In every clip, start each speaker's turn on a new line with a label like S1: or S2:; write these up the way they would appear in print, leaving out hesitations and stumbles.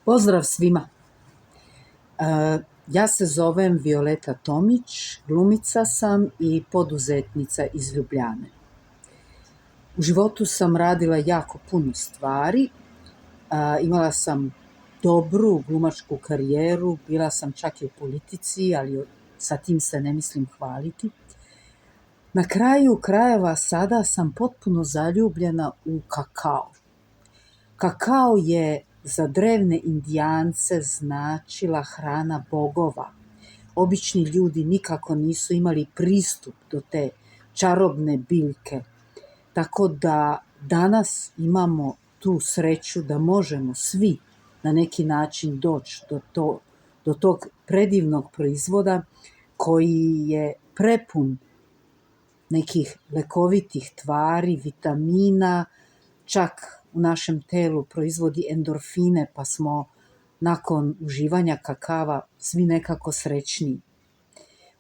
S1: Pozdrav svima! Ja se zovem Violeta Tomić, glumica sam i poduzetnica iz Ljubljane. U životu sam radila jako puno stvari, imala sam dobru glumačku karijeru, bila sam čak i u politici, ali sa tim se ne mislim hvaliti. Na kraju krajeva sada sam potpuno zaljubljena u kakao. Kakao je za drevne Indijance značila hrana bogova. Obični ljudi nikako nisu imali pristup do te čarobne biljke. Tako da danas imamo tu sreću da možemo svi na neki način doći do tog predivnog proizvoda koji je prepun nekih lekovitih tvari, vitamina, čak u našem telu proizvodi endorfine, pa smo nakon uživanja kakava svi nekako srećniji.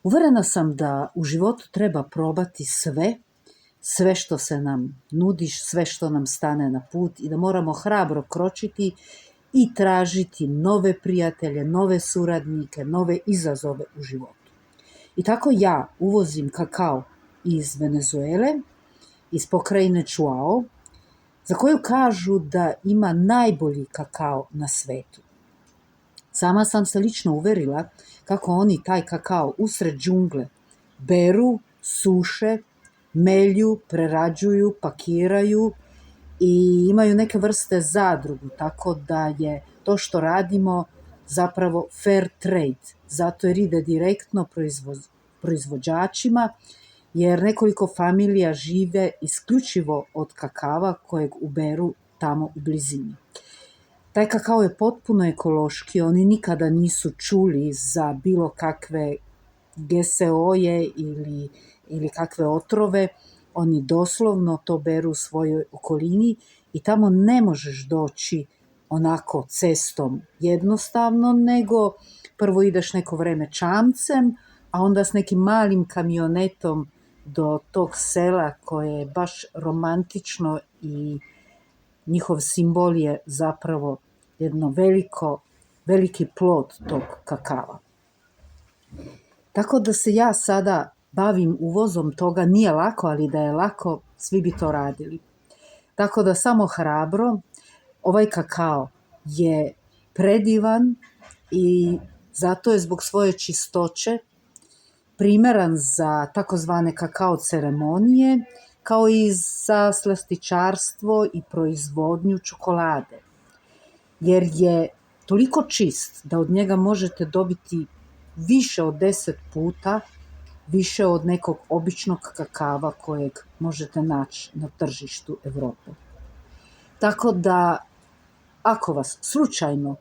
S1: Uverena sam da u životu treba probati sve što se nam nudi, sve što nam stane na put i da moramo hrabro kročiti i tražiti nove prijatelje, nove suradnike, nove izazove u životu. I tako ja uvozim kakao iz Venezuele, iz pokrajine Chuao, za koju kažu da ima najbolji kakao na svetu. Sama sam se lično uverila kako oni taj kakao usred džungle beru, suše, melju, prerađuju, pakiraju i imaju neke vrste zadrugu, tako da je to što radimo zapravo fair trade, zato jer ide direktno proizvođačima, jer nekoliko familija žive isključivo od kakava kojeg uberu tamo u blizini. Taj kakao je potpuno ekološki, oni nikada nisu čuli za bilo kakve GSO-je ili kakve otrove, oni doslovno to beru u svojoj okolini i tamo ne možeš doći onako cestom jednostavno, nego prvo ideš neko vreme čamcem, a onda s nekim malim kamionetom do tog sela koje je baš romantično i njihov simbol je zapravo jedno veliki plod tog kakava. Tako da se ja sada bavim uvozom toga, nije lako, ali da je lako, svi bi to radili. Tako da samo hrabro, ovaj kakao je predivan i zato je zbog svoje čistoće primeran za takozvane kakao ceremonije, kao i za slastičarstvo i proizvodnju čokolade. Jer je toliko čist da od njega možete dobiti više od 10 puta više od nekog običnog kakava kojeg možete naći na tržištu Evrope. Tako da, ako vas slučajno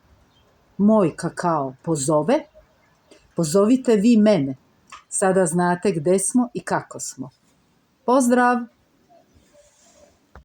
S1: moj kakao pozove, pozovite vi mene. Sada znate gde smo i kako smo. Pozdrav!